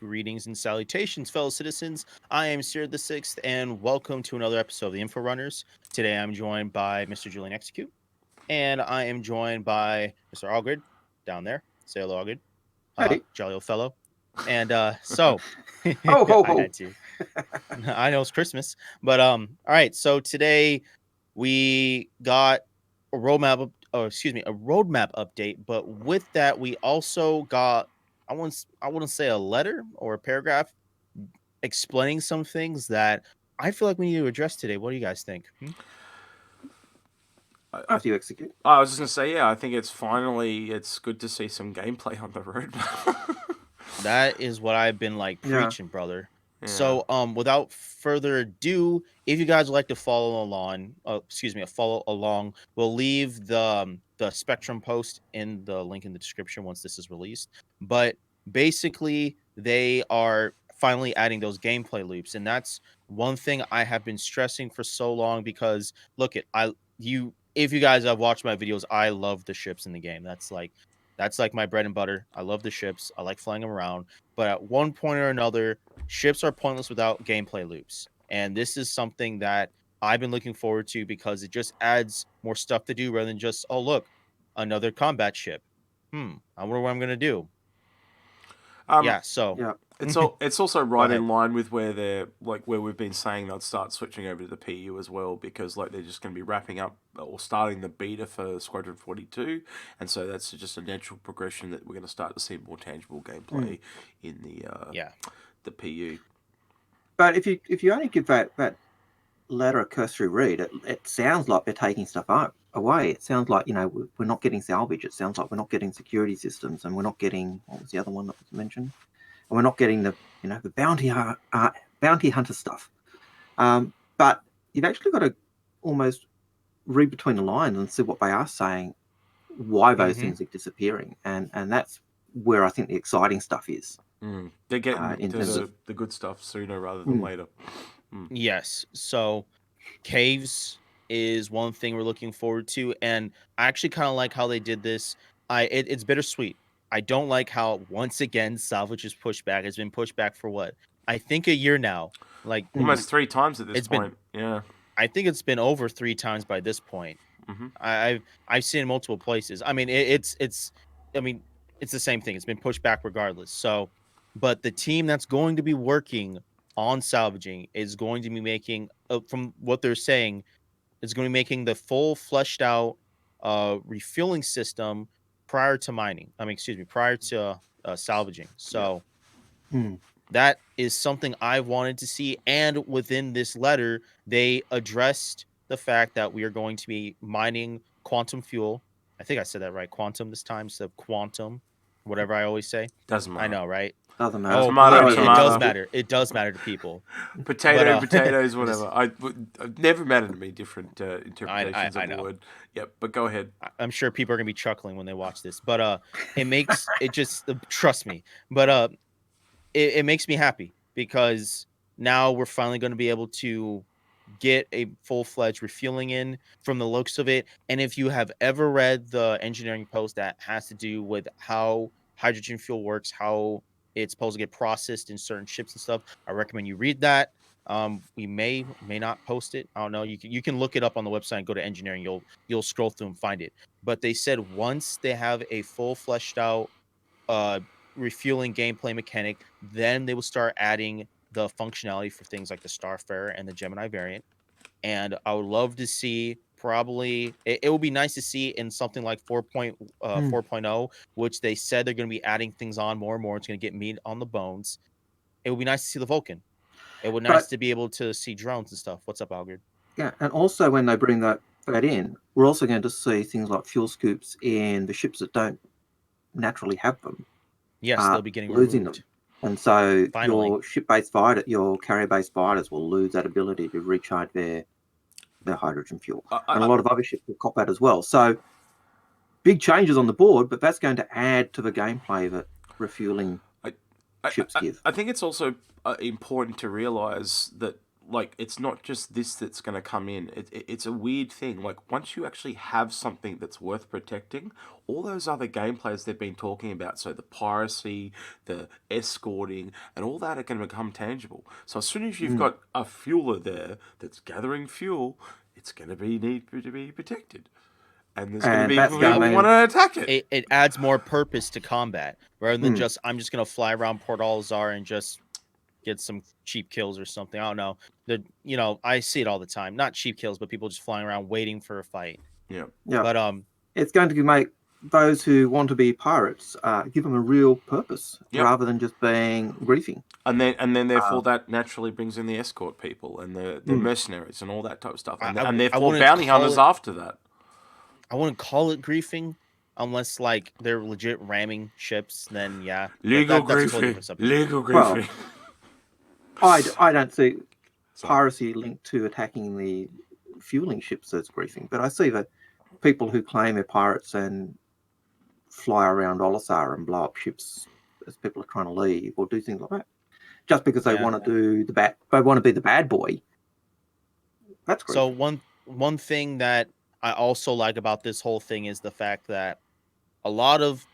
Greetings and salutations, fellow citizens. I am Sir the Sixth, and welcome to another episode of the Info Runners. Today, I'm joined by Mr. Julian Execute, and I am joined by Mr. Algared down there. Say hello, Algared. Hey, Jolly old fellow. And so, ho ho I ho! had to. I know it's Christmas, but all right. So today we got a roadmap update. But with that, we also got I wouldn't say a letter or a paragraph explaining some things that I feel like we need to address today. What do you guys think? I, I, After you execute. I was just gonna say, yeah, I think it's good to see some gameplay on the road. That is what I've been like Yeah. preaching, brother. Yeah. So, without further ado, if you guys would like to follow along, we'll leave the Spectrum post in the link in the description once this is released. But basically, they are finally adding those gameplay loops, and that's one thing I have been stressing for so long. Because look, if you guys have watched my videos, I love the ships in the game. That's like my bread and butter. I love the ships. I like flying them around. But at one point or another, ships are pointless without gameplay loops. And this is something that I've been looking forward to because it just adds more stuff to do rather than just, oh, look, another combat ship. I wonder what I'm going to do. Um, Yeah, so Yeah. it's also go right ahead. in line with where we've been saying they'll start switching over to the PU as well, because like they're just going to be wrapping up or starting the beta for Squadron 42, and so that's just a natural progression that we're going to start to see more tangible gameplay in Yeah. the PU. But if you only give that letter a cursory read, it sounds like they're taking stuff away. It sounds like we're not getting salvage. It sounds like we're not getting security systems, and we're not getting what was the other one that was mentioned, and we're not getting the bounty hunter stuff. But you've actually got to almost read between the lines and see what they are saying, why those Mm-hmm. things are disappearing, and that's where I think the exciting stuff is. They're getting In to terms of the good stuff sooner rather than later. Yes. So caves is one thing we're looking forward to, and I actually kind of like how they did this. It's bittersweet. I don't like how once again salvage is pushed back. It's been pushed back for what, I think a year now. Like Almost 3 times at this it's been point. Yeah. I think it's been over 3 times by this point. Mm-hmm. I've seen it in multiple places. I mean I mean it's the same thing. It's been pushed back regardless. So, but the team that's going to be working on salvaging is going to be making, from what they're saying, is going to be making the full fleshed out refueling system prior to mining. I mean, excuse me, prior to salvaging. Yeah. So that is something I wanted to see. And within this letter, they addressed the fact that we are going to be mining quantum fuel. I think I said that right. Quantum this time instead of quantum, whatever I always say. Doesn't I matter. know, right? doesn't matter. Oh, Tomato, believe Arrows me, on it the does tomato. basket. matter. It does matter to people. But Potato, potatoes, just, whatever. I've never mattered to me different interpretations I of the know. word. Yep, but go ahead. I'm sure people are gonna be chuckling when they watch this. But it makes it just trust me. But it makes me happy because now we're finally going to be able to get a full-fledged refueling in from the looks of it. And if you have ever read the engineering post that has to do with how hydrogen fuel works, how it's supposed to get processed in certain ships and stuff, I recommend you read that. We may not post it. I don't know. You can look it up on the website and go to engineering. You'll scroll through and find it. But they said once they have a full fleshed out uh refueling gameplay mechanic, then they will start adding the functionality for things like the Starfarer and the Gemini variant. And I would love to see, probably it would be nice to see in something like 4.0, which they said they're going to be adding things on more and more. It's going to get meat on the bones. It would be nice to see the Vulcan. It would be nice But to be able to see drones and stuff. What's up, Algard? yeah, and also when they bring that in, we're also going to see things like fuel scoops in the ships that don't naturally have them, Yes, they'll be getting losing removed. them. And so Finally. your ship-based fighter, your carrier-based fighters will lose that ability to recharge their hydrogen fuel. And a lot of other ships will cop that as well. So big changes on the board, but that's going to add to the gameplay that refueling ships give. I think it's also important to realise that like it's not just this that's going to come in. It's a weird thing. Like once you actually have something that's worth protecting, all those other gameplays they've been talking about, so the piracy, the escorting, and all that are going to become tangible. So as soon as you've got a fueler there that's gathering fuel, it's going to need to be protected. And there's going to be that's people gonna who want to attack it. It adds more purpose to combat rather than just I'm just gonna fly around Port Alzar and just get some cheap kills or something. I don't know. I see it all the time. Not cheap kills, but people just flying around waiting for a fight. Yeah. But it's going to make those who want to be pirates give them a real purpose rather than just being griefing. And then therefore that naturally brings in the escort people and the mercenaries and all that type of stuff. And therefore bounty hunters after that. Hmm. I wouldn't call it griefing unless like they're legit ramming ships. Then yeah, legal that's a totally griefing. different subject. Legal griefing. Well, I don't see piracy linked to attacking the fueling ships as griefing, but I see that people who claim they're pirates and fly around Olisar and blow up ships as people are trying to leave or do things like that, just because they want to do they want to be the bad boy. That's griefing. So one thing that I also like about this whole thing is the fact that a lot of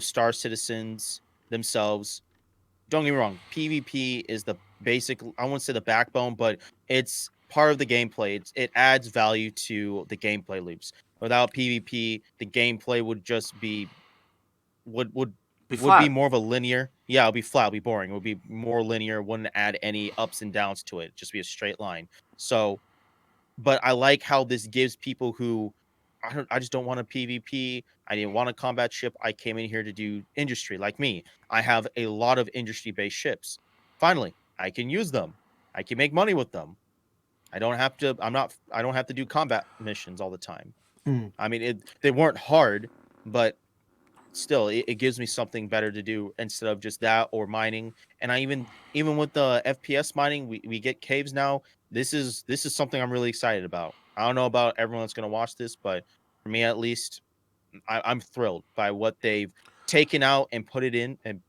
Star citizens themselves, don't get me wrong, PvP is the basic, I wouldn't say the backbone, but it's part of the gameplay. It adds value to the gameplay loops. Without PvP, the gameplay would just be would be more of a linear. Yeah, it'll be flat, it'll be boring. It would be more linear, wouldn't add any ups and downs to it, just be a straight line. So but I like how this gives people who I just don't want a PvP. I didn't want a combat ship. I came in here to do industry like me. I have a lot of industry-based ships. Finally, I can use them. I can make money with them. I don't have to do combat missions all the time. I mean, they weren't hard, but still it gives me something better to do instead of just that or mining. And I even with the FPS mining, we get caves now. This is something I'm really excited about. I don't know about everyone that's going to watch this, but for me at least, I'm thrilled by what they've taken out and put in the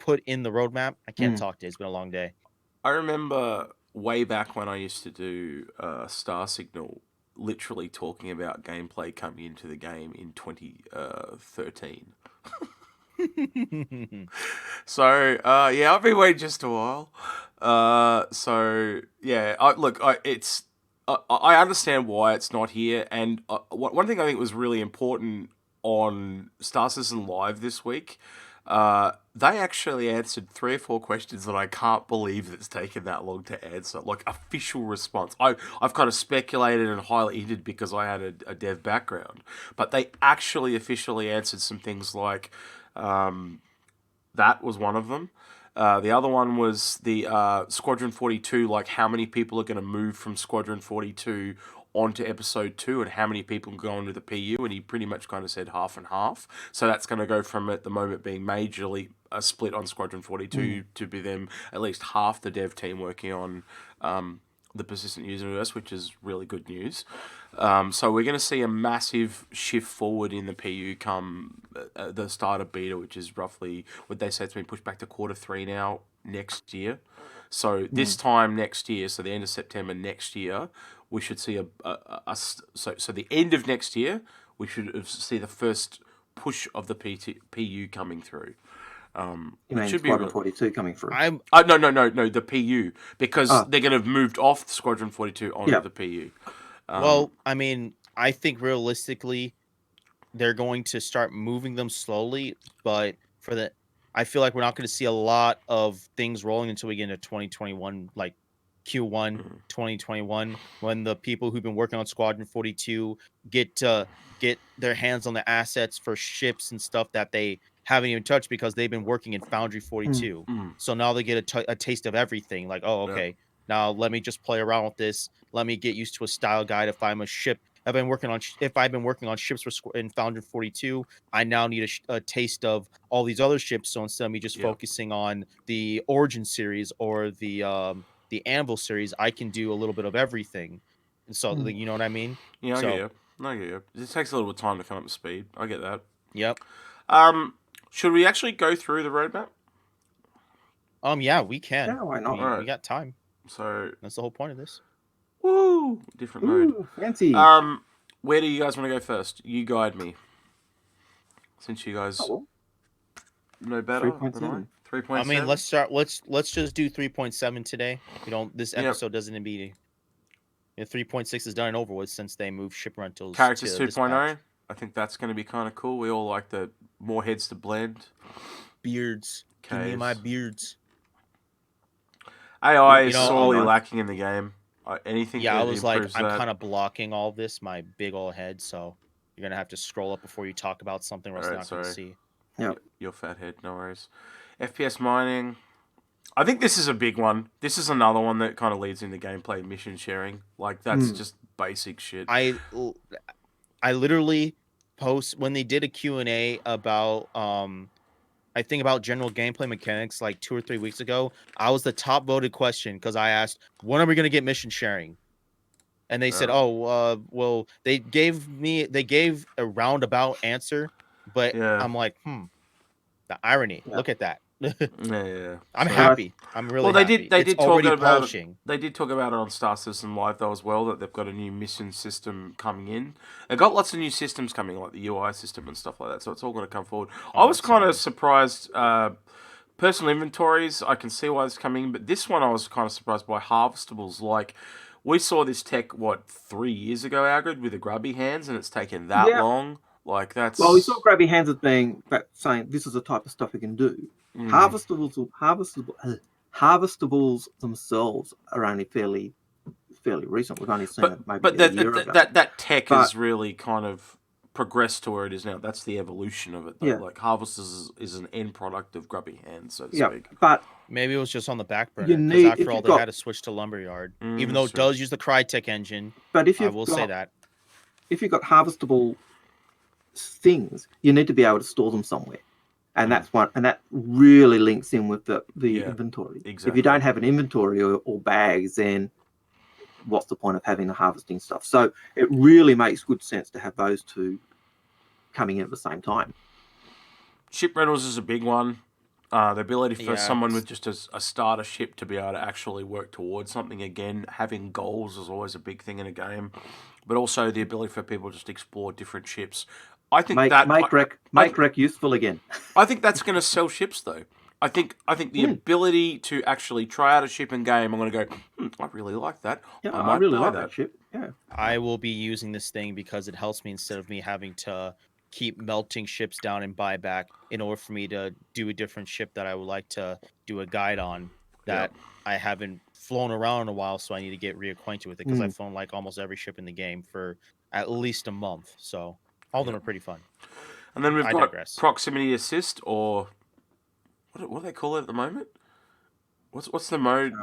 roadmap. I can't talk today. It's been a long day. I remember way back when I used to do Star Signal, literally talking about gameplay coming into the game in 2013. So yeah, I've been waiting just a while. So yeah, I understand why it's not here, and one thing I think was really important on Star Citizen Live this week. They actually answered 3 or 4 questions that I can't believe it's taken that long to answer. Like official response. I've kind of speculated and highly hinted because I had a dev background, but they actually officially answered some things like that was one of them. The other one was the Squadron 42, like how many people are going to move from Squadron 42 onto episode 2 and how many people go into the PU, and he pretty much kind of said half and half. So that's going to go from at the moment being majorly a split on Squadron 42 to be them at least half the dev team working on the persistent universe, which is really good news. So we're going to see a massive shift forward in the PU come the start of beta, which is roughly what they say it's been pushed back to Q3 now next year. So this time next year, so the end of September next year, we should see so the end of next year, we should see the first push of the PU coming through. You mean Squadron 42 coming through? No, the PU, because they're going to have moved off Squadron 42 onto the PU. Well, I mean, I think realistically, they're going to start moving them slowly, but I feel like we're not going to see a lot of things rolling until we get into 2021, like Q1 2021, when the people who've been working on Squadron 42 get their hands on the assets for ships and stuff that they haven't even touched because they've been working in Foundry 42. So now they get a taste of everything. Like, oh, okay, now let me just play around with this. Let me get used to a style guide. If I'm a ship, if I've been working on ships in Foundry 42, I now need a taste of all these other ships. So instead of me just focusing on the Origin series or the Anvil series, I can do a little bit of everything. And so, you know what I mean? Yeah, I get you. It takes a little time to come up to speed. I get that. Yep. Should we actually go through the roadmap? Yeah, we can. Yeah, why not? We got time. So That's the whole point of this. woo, different mode. Ooh, fancy. Where do you guys want to go first? You guide me. Since you guys Oh, know better than I. 3.7. 3.7. I mean, let's start. Let's just do 3.7 today. We don't. This Yep. episode doesn't be. 3.6 is done and over with since they moved ship rentals Characters to this 2.0. patch. I think that's going to be kind of cool. We all like the more heads to blend. Beards. Give me my Caves. beards. AI You is know, sorely nice. lacking in the game. Anything Yeah, that I was like, improves I'm that. kind of blocking all this, my big old head, so you're gonna have to scroll up before you talk about something, or else Alright, not gonna sorry. see. Yeah. Your fat head, no worries. FPS mining. I think this is a big one. This is another one that kind of leads into gameplay mission sharing. Like, that's just basic shit. I literally post when they did a Q&A about I think about general gameplay mechanics like 2 or 3 weeks ago. I was the top voted question because I asked, when are we gonna get mission sharing? And they said, well, they gave a roundabout answer, but Yeah. I'm like, the irony. Yeah. Look at that. Yeah. I'm So- happy. I'm really Well, they happy. did It's talk already about polishing. They did talk about it on Star Citizen Live though as well, that they've got a new mission system coming in. They've got lots of new systems coming, like the UI system and stuff like that. So it's all going to come forward. I was kind of surprised. Personal inventories, I can see why it's coming, but this one I was kind of surprised by. Harvestables, like we saw this tech 3 years ago, Algared, with the grubby hands, and it's taken that Yeah. long. Like that's. Well, we saw grabby hands as being saying this is the type of stuff we can do. Harvestables themselves are only fairly recent. We've only seen it maybe a year ago. That tech has really kind of progressed to where it is now. That's the evolution of it, though. Yeah. Like Harvesters is an end product of grubby hands, so to Yeah, speak. but Maybe it was just on the back burner you because need- after if all, you've they got- had to switch to Lumberyard, Mm, even though that's it true. does use the Crytek engine. but if I you've will got say that. if you've got harvestable things, you need to be able to store them somewhere. And that's one, and that really links in with the Yeah, inventory. If exactly. you don't have an inventory or bags, then what's the point of having the harvesting stuff? So it really makes good sense to have those two coming in at the same time. Ship rentals is a big one. The ability for Yeah. someone with just a starter ship to be able to actually work towards something again. Having goals is always a big thing in a game, but also the ability for people to just explore different ships. I think Make rec useful again. I think that's going to sell ships, though. I think the ability to actually try out a ship in game, I'm going to go, I really like that. Yeah, I might really buy like that ship. Yeah. I will be using this thing because it helps me instead of me having to keep melting ships down and buy back in order for me to do a different ship that I would like to do a guide on that I haven't flown around in a while, so I need to get reacquainted with it because I've flown like almost every ship in the game for at least a month. So all of them are pretty fun. And then we've I got digress. proximity assist, or what do they call it at the moment? What's the mode?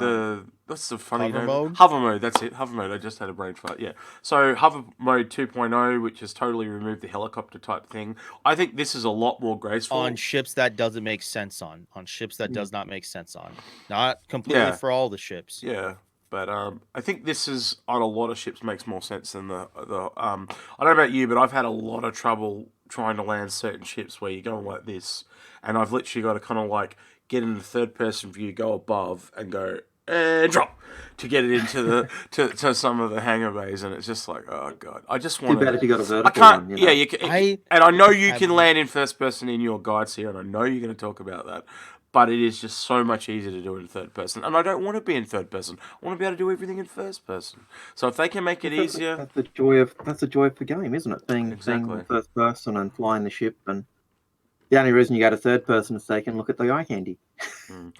What's the funny Hover name? mode? Hover mode. That's it. Hover mode. I just had a brain fart. Yeah. So hover mode 2.0, which has totally removed the helicopter type thing. I think this is a lot more graceful On ships that doesn't make sense on ships that does not make sense on. Not completely for all the ships. Yeah. But I think this is on a lot of ships makes more sense than the I don't know about you, but I've had a lot of trouble trying to land certain ships where you're going like this, and I've literally got to kind of like get in the third person view, go above, and go and drop to get it into the to some of the hangar bays, and it's just like, oh god, I just want Too bad if you got a vertical I can't. one, you know. Yeah, you can, and I know you can land in first person in your guides here, and I know you're going to talk about that. But it is just so much easier to do it in third person. And I don't want to be in third person. I want to be able to do everything in first person. So if they can make it easier... That's the joy of the game, isn't it? Being first person and flying the ship. And the only reason you go to third person is so you can look at the eye candy.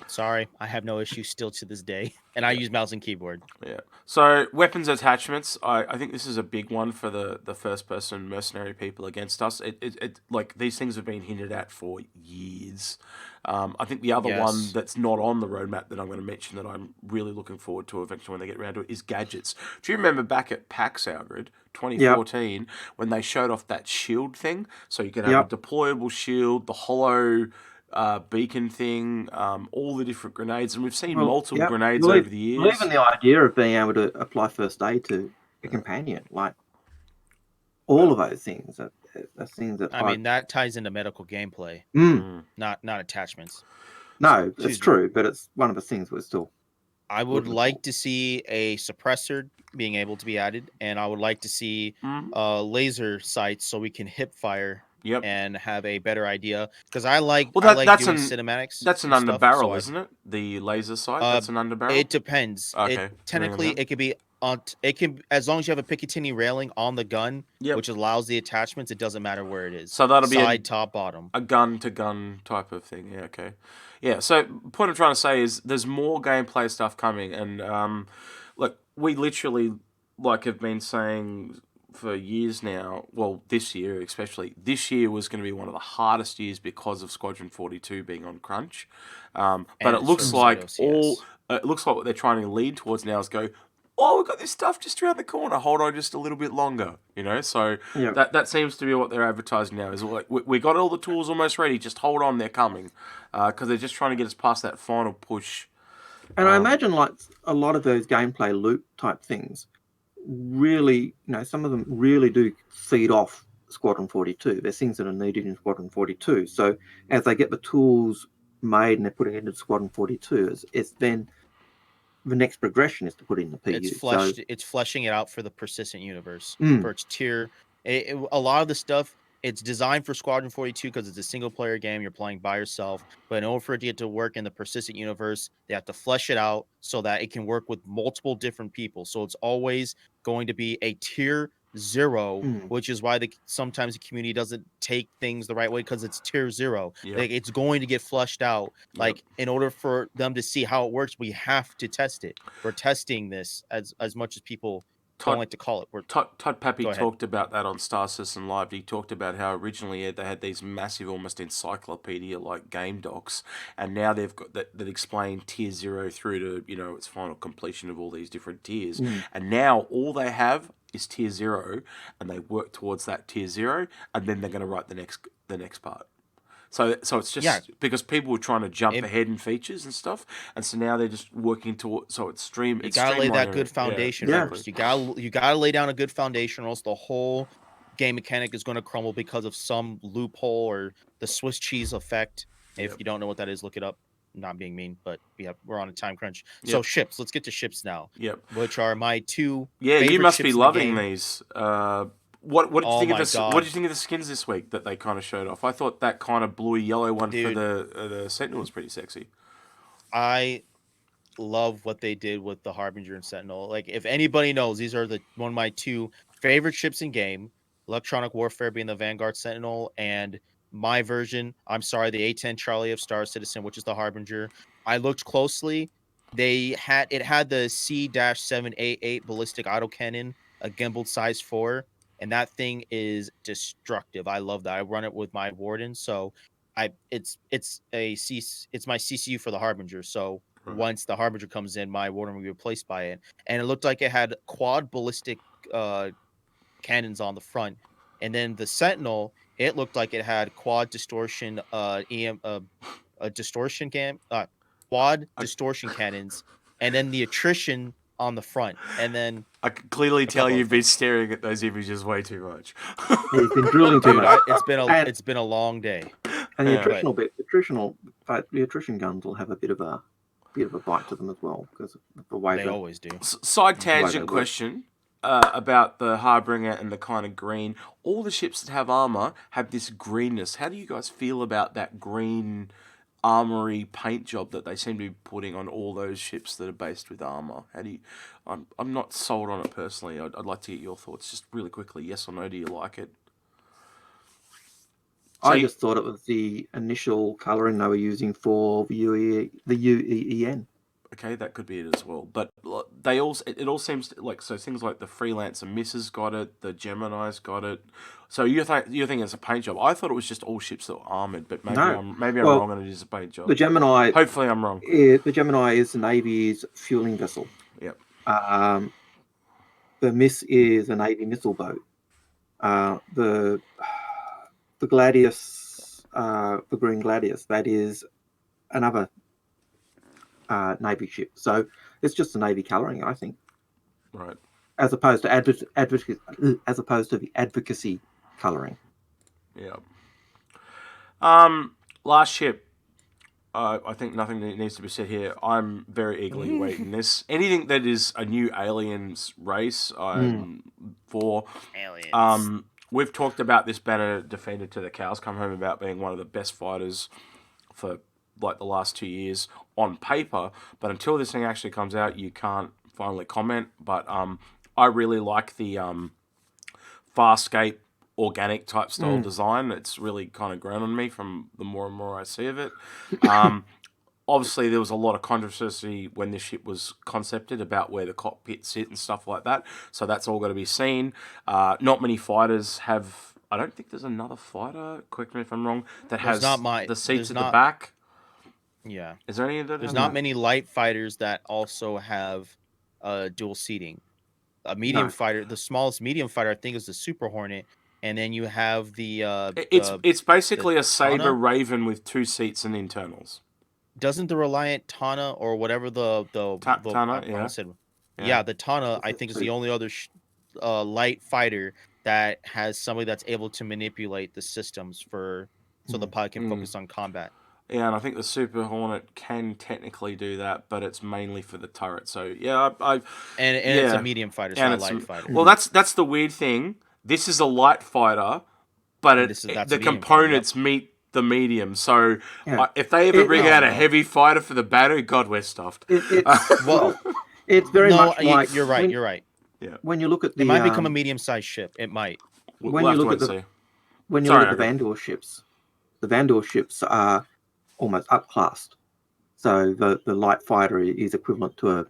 Sorry, I have no issue still to this day. And I use mouse and keyboard. Yeah. So weapons attachments, I think this is a big one for the first person mercenary people against us. It like these things have been hinted at for years. I think the other one that's not on the roadmap that I'm going to mention that I'm really looking forward to eventually when they get around to it is gadgets. Do you remember back at PAX, Algared, 2014, when they showed off that shield thing? So you could have a deployable shield, the hollow beacon thing, all the different grenades, and we've seen multiple grenades over the years. Even the idea of being able to apply first aid to a companion, like all of those things are things that I mean, that ties into medical gameplay, not attachments. No, it's true, but it's one of the things we're still. I would Good like result. to see a suppressor being able to be added, and I would like to see Mm. laser sights so we can hip fire Yep. and have a better idea. Because I like Well, that's doing an cinematics that's an and under stuff. So barrel, isn't it? The laser sight. uh, That's an under barrel. it depends. It Okay. Bring 'em technically down. it could be on. It can, as long as you have a Picatinny railing on the gun, Yep. which allows the attachments. It doesn't matter where it is. So that'll be Side, top, bottom. a gun to gun type of thing. Yeah. Okay. Yeah. So point I'm trying to say is there's more gameplay stuff coming, and look, we literally have been saying for years now. Well, this year especially, this year was going to be one of the hardest years because of Squadron 42 being on crunch. But And it looks Surface like OCS. it looks like what they're trying to lead towards now is go, oh, we've got this stuff just around the corner. Hold on just a little bit longer, So Yeah. that seems to be what they're advertising now. Is like we got all the tools almost ready. Just hold on, they're coming, because they're just trying to get us past that final push. And I imagine like a lot of those gameplay loop type things really, some of them really do feed off Squadron 42. There's things that are needed in Squadron 42. So as they get the tools made and they're putting it into Squadron 42, it's then the next progression is to put in the PU. It's fleshing it out for the persistent universe, Mm. for its tier. A lot of the stuff, it's designed for Squadron 42 because it's a single player game. You're playing by yourself. But in order for it to get to work in the persistent universe, they have to flesh it out so that it can work with multiple different people. So it's always going to be a tier 0, which is why sometimes the community doesn't take things the right way, because it's tier 0. Yep. Like, it's going to get flushed out. Yep. Like, in order for them to see how it works, we have to test it. We're testing this as much as people don't like to call it. Todd Pappy talked about that on Star Citizen Live. He talked about how originally they had these massive, almost encyclopedia-like game docs, and now they've got that explain tier 0 through to its final completion of all these different tiers. And now all they have is tier 0, and they work towards that tier 0, and then they're going to write the next part. So it's just because people were trying to jump ahead in features and stuff, and so now they're just working towards. So it's stream. You gotta lay that good foundation first. You gotta lay down a good foundation, or else the whole game mechanic is going to crumble because of some loophole or the Swiss cheese effect. If you don't know what that is, look it up. I'm not being mean, but we're on a time crunch. So ships. Let's get to ships now. Yep. Which are my two. Yeah, you must be loving the these. What did you think of this? What did you think of the skins this week that they kind of showed off? I thought that kind of blue yellow one for the Sentinel was pretty sexy. I love what they did with the Harbinger and Sentinel. Like, if anybody knows, these are one of my two favorite ships in game. Electronic Warfare being the Vanguard Sentinel, and my version, I'm sorry, the A-10 Charlie of Star Citizen, which is the Harbinger. I looked closely. It had the C-788 ballistic autocannon, a gimbal size 4. And that thing is destructive. I love that. I run it with my Warden, so it's my CCU for the Harbinger. So once the Harbinger comes in, my Warden will be replaced by it. And it looked like it had quad ballistic cannons on the front, and then the Sentinel, it looked like it had quad distortion distortion quad distortion cannons, and then the attrition on the front, and then I can clearly tell you've been staring at those images way too much. You've been drilling too much. It's been a long day. And the the attrition guns will have a bit of a bite to them as well, because of the way they always do. Side tangent question about the Harbinger and the kind of green. All the ships that have armor have this greenness. How do you guys feel about that green armory paint job that they seem to be putting on all those ships that are based with armor? How do you? I'm not sold on it personally. I'd like to get your thoughts just really quickly. Yes or no? Do you like it? I just thought it was the initial colouring they were using for the UEEN. Okay, that could be it as well. But it all seems like, so things like the Freelancer Misses got it, the Gemini's got it. So you think it's a paint job? I thought it was just all ships that were armored, but maybe I'm wrong and it is a paint job. The Gemini. Hopefully, I'm wrong. The Gemini is the Navy's fueling vessel. Yep. The Miss is a Navy missile boat. The Gladius, the Green Gladius, that is another Navy ship. So it's just the Navy colouring, I think. Right. As opposed to the advocacy colouring. Yeah. Last ship. What do you think of the skins this week? That they kind of showed off? I thought it was just all ships that were armored, but maybe I'm wrong and it is a paint job. Hopefully, I'm wrong. I think nothing that needs to be said here. I'm very eagerly awaiting this. Anything that is a new aliens race, I'm for. Aliens. We've talked about this banner defender to the cows come home about being one of the best fighters for like the last 2 years on paper, but until this thing actually comes out, you can't finally comment. But I really like the Farscape organic type style design. It's really kind of grown on me from the more and more I see of it. Obviously, there was a lot of controversy when this ship was concepted about where the cockpit sit and stuff like that. So that's all got to be seen. Not many fighters have. I don't think there's another fighter. Correct me if I'm wrong. That has the seats at the back. Yeah. Is there any of that? There's not many light fighters that also have dual seating. A medium fighter, the smallest medium fighter, I think, is the Super Hornet, and then you have it's basically a Saber Tana? Raven with 2 seats and internals. Doesn't the Reliant Tana or whatever the Tana, I almost said, the Tana, I think, is the only other light fighter that has somebody that's able to manipulate the systems so the pilot can focus on combat. Yeah, and I think the Super Hornet can technically do that, but it's mainly for the turret. So yeah, and it's a medium fighter, it's not a light fighter. Well, that's the weird thing. This is a light fighter, but the components meet the medium. So if they ever bring out a heavy fighter for the battery, God, we're stuffed. It's very much like you're right. Yeah. When you look at it might become a medium-sized ship. It might. When you look at the Vandal ships, the Vandal ships are almost upclassed. So the light fighter is equivalent to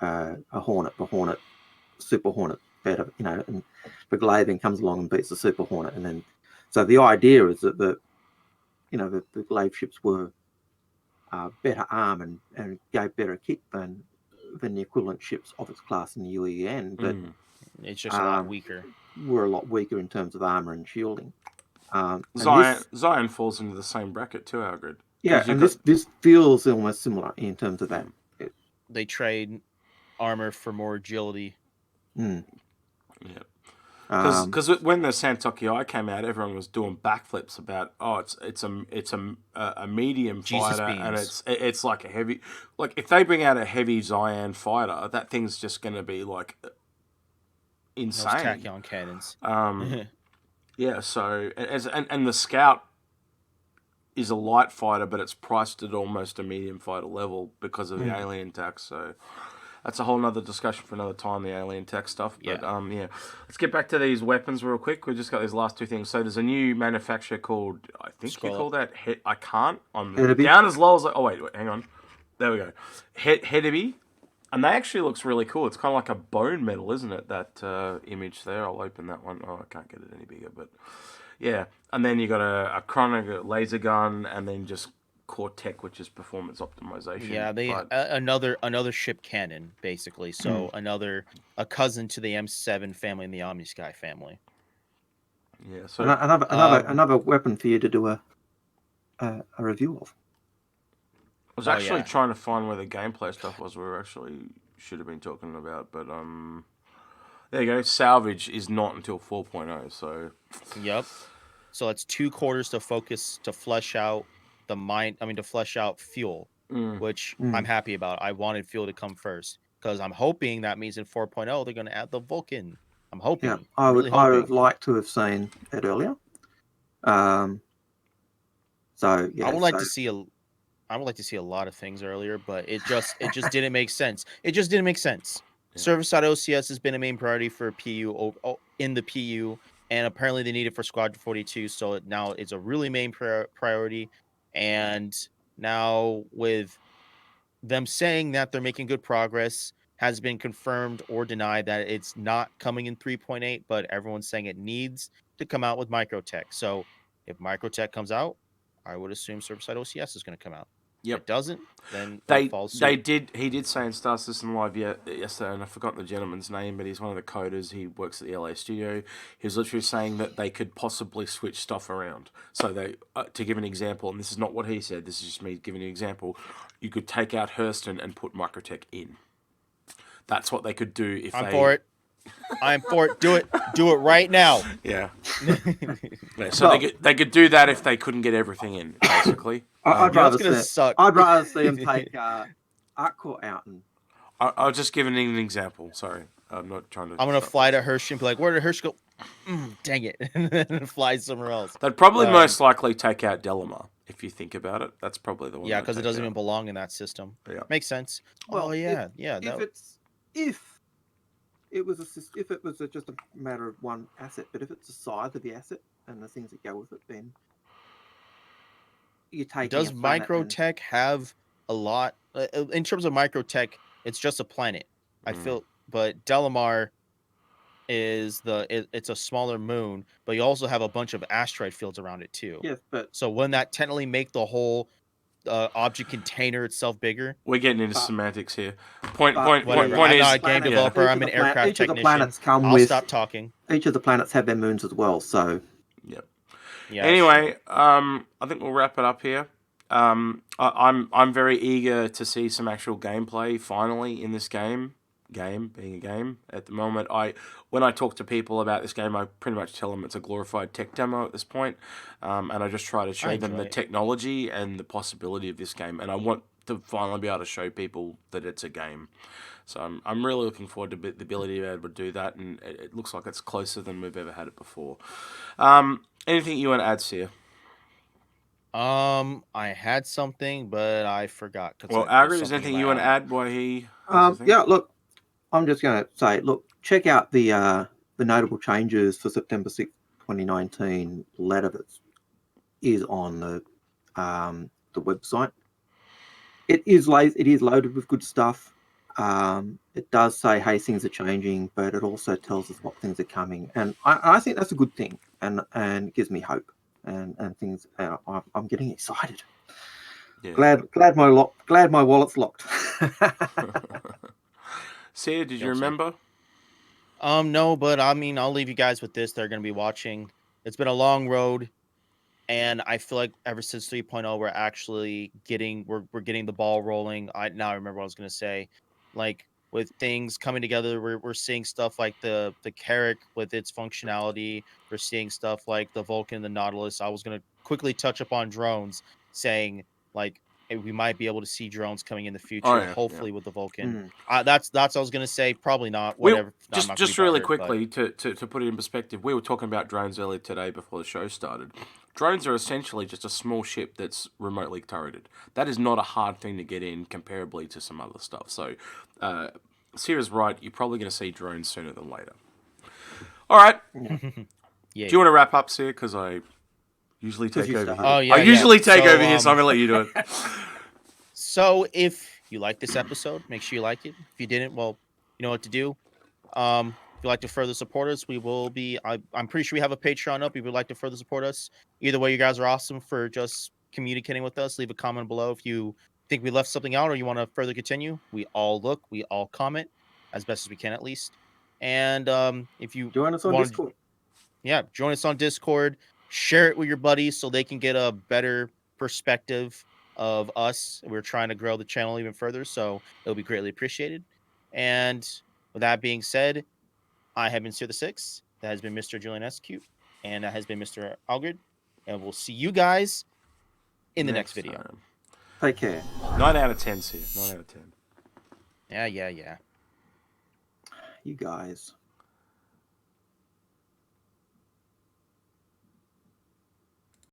a Hornet. The Hornet, Super Hornet, better, and the Glavin comes along and beats the Super Hornet, and then so the idea is that the Glaive ships were better armed and gave better kit than the equivalent ships of its class in the UEN, but it's just a lot weaker. Were a lot weaker in terms of armor and shielding. Zion falls into the same bracket too, Algared. Yeah, and this feels almost similar in terms of that. They trade armor for more agility. Yeah. Because when the Santoki Eye came out, everyone was doing backflips about it's a medium fighter and it's like a heavy, like if they bring out a heavy Zion fighter, that thing's just going to be like insane. Those tachyon cannons. Yeah, so and the Scout is a light fighter, but it's priced at almost a medium fighter level because of the alien tax. So that's a whole nother discussion for another time, the alien tech stuff. But let's get back to these weapons real quick. We've just got these last 2 things. So there's a new manufacturer called, I think you call that, I can't. I'm down as low as, wait, hang on. There we go. Hedeby. And that actually looks really cool. It's kind of like a bone metal, isn't it? That image there. I'll open that one. Oh, I can't get it any bigger, but yeah. And then you got a Chrono laser gun, and then just Core Tech, which is performance optimization. Yeah, another ship cannon, basically. So a cousin to the M7 family and the Omnisky family. Yeah. So another weapon for you to do a review of. I was actually trying to find where the gameplay stuff was. We should have been talking about, but there you go. Salvage is not until 4.0. So yep. So it's 2 quarters to flesh out to flesh out fuel, which I'm happy about. I wanted fuel to come first because I'm hoping that means in 4.0 they're going to add the Vulcan. I'm hoping. Yeah, I would have liked to have seen it earlier. So yeah, I would like to see a lot of things earlier, but it just didn't make sense. It just didn't make sense. Yeah. Server-side OCS has been a main priority for PU in the PU, and apparently they need it for Squadron 42. So now it's a really main priority. And now with them saying that they're making good progress, has been confirmed or denied that it's not coming in 3.8, but everyone's saying it needs to come out with Microtech. So if Microtech comes out, I would assume server-side OCS is going to come out. Yep. If it doesn't, then he did say in Star System Live yesterday, and I forgot the gentleman's name, but he's one of the coders. He works at the LA studio. He was literally saying that they could possibly switch stuff around. So they, to give an example, and this is not what he said, this is just me giving an example, you could take out Hurston and put Microtech in. That's what they could do if I'm for it. I'm for it. Do it right now. Yeah. Yeah, so Well- they could do that if they couldn't get everything in, basically. I'd You know what's rather gonna see. suck? I'd rather see them take Artcore out and. I'll just give an example. Sorry, I'm not trying to. I'm gonna disrupt fly to this. Hershey and be like, "Where did Hershey go?" Dang it, and then fly somewhere else. They'd probably most likely take out Delamar, if you think about it. That's probably the one. Yeah, they'd because it take doesn't out. even belong in that system. Yeah. Makes sense. Well, Oh yeah, yeah. If it was just a matter of one asset, but if it's the size of the asset and the things that go with it, then you take. Does Microtech have a lot in terms of Microtech? It's just a planet. I feel, but Delamar is it's a smaller moon, but you also have a bunch of asteroid fields around it too. Yes, but So wouldn't that technically make the whole object container itself bigger? We're getting into semantics here. Point Whatever. point I'm is, not a game developer. Each I'm of an the plan- aircraft each of the technician. planets come I'll with. stop talking. Each of the planets have their moons as well, so. Yep. Yeah. Anyway, I think we'll wrap it up here. I'm very eager to see some actual gameplay finally in this game. Game being a game at the moment. When I talk to people about this game, I pretty much tell them it's a glorified tech demo at this point, and I just try to show them the technology and the possibility of this game, and I want to finally be able to show people that it's a game. So I'm really looking forward to the ability to be able to do that, and it looks like it's closer than we've ever had it before. Anything you want to add, Sia? I had something, but I forgot. Well, Algared, is there anything you want to add while he? Yeah, look, I'm just going to say, look, check out the notable changes for September 6th, 2019 letter that is on the website. It is loaded with good stuff. It does say, hey, things are changing, but it also tells us what things are coming, and I think that's a good thing, and it gives me hope, and things. I'm getting excited. Yeah. Glad my wallet's locked. Sia, did you remember? No, but I mean, I'll leave you guys with this. They're going to be watching. It's been a long road, and I feel like ever since 3.0, we're actually getting the ball rolling. Now I remember what I was going to say. Like with things coming together, we're seeing stuff like the Carrack with its functionality. We're seeing stuff like the Vulcan, the Nautilus. I was going to quickly touch upon drones, saying like we might be able to see drones coming in the future, hopefully with the Vulcan. That's what I was gonna say. Probably not. Whatever. Just really quickly to put it in perspective, we were talking about drones earlier today before the show started. Drones are essentially just a small ship that's remotely turreted. That is not a hard thing to get in comparably to some other stuff. So, Sierra's right. You're probably going to see drones sooner than later. All right. Yeah. Do you want to wrap up, Sierra? Because I usually take over here. Oh, yeah, I usually take over here, so I'm going to let you do it. So if you like this episode, make sure you like it. If you didn't, well, you know what to do. If you'd like to further support us, we will be. I'm pretty sure we have a Patreon up. If you'd like to further support us, either way, you guys are awesome for just communicating with us. Leave a comment below if you think we left something out or you want to further continue. We all look, we all comment as best as we can, at least. And if you join us on Discord, join us on Discord. Share it with your buddies so they can get a better perspective of us. We're trying to grow the channel even further, so it'll be greatly appreciated. And with that being said, I have been Sir the Six. That has been Mr. Julian Execute, and that has been Mr. Algared. And we'll see you guys in the next video. Time. Take care. 9 out of 10, Sia. 9 out of 10. Yeah. You guys.